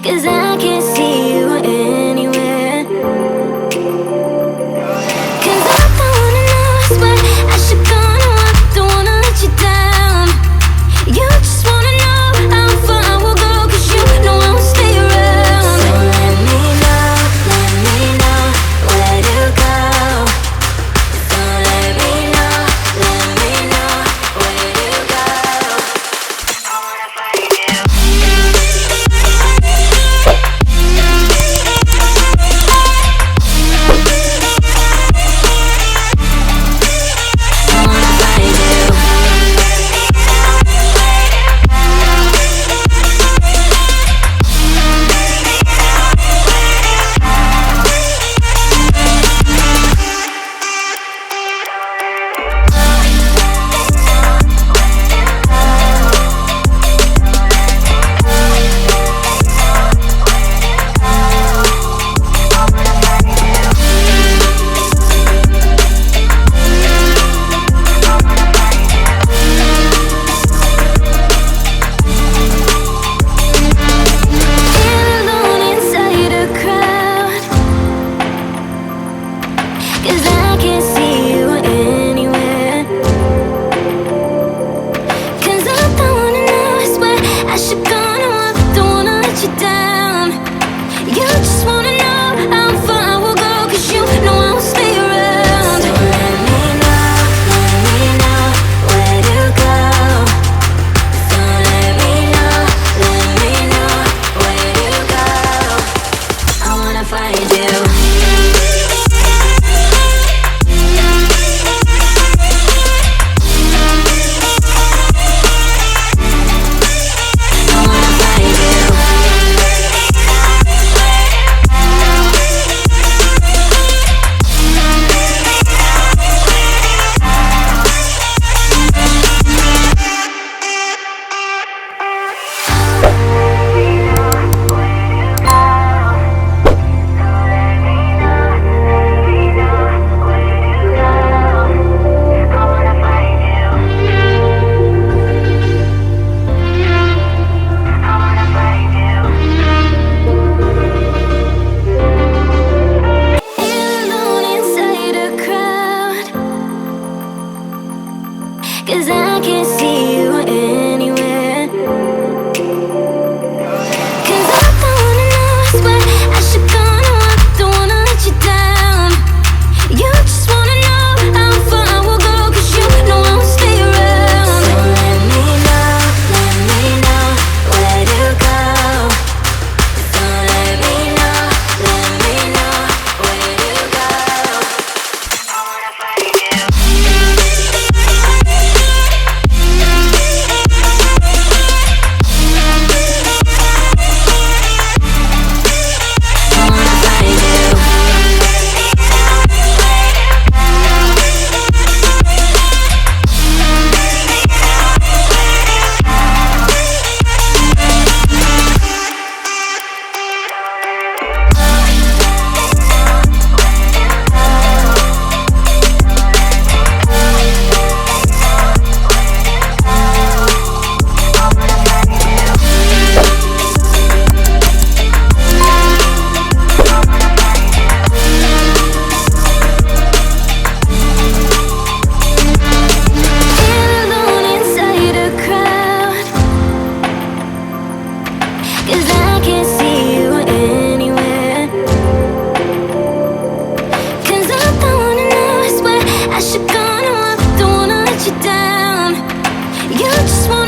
'cause I can't see you anywhere. 'Cause I don't wanna know, I swear I should go, no, I don't wanna let you down. You just wanna know how far I will go, 'cause you know I won't stay around. So let me know where to go. So let me know where to go. I wanna find you. Cause I can't see you anywhere. 'Cause I don't wanna know, I swear I should go, no, I don't wanna let you down. You just wanna know how far I will go, 'cause you know I won't stay around. So let me know where to go. So let me know where to go. I wanna find you. I should go, no, I don't wanna let you down. You just wanna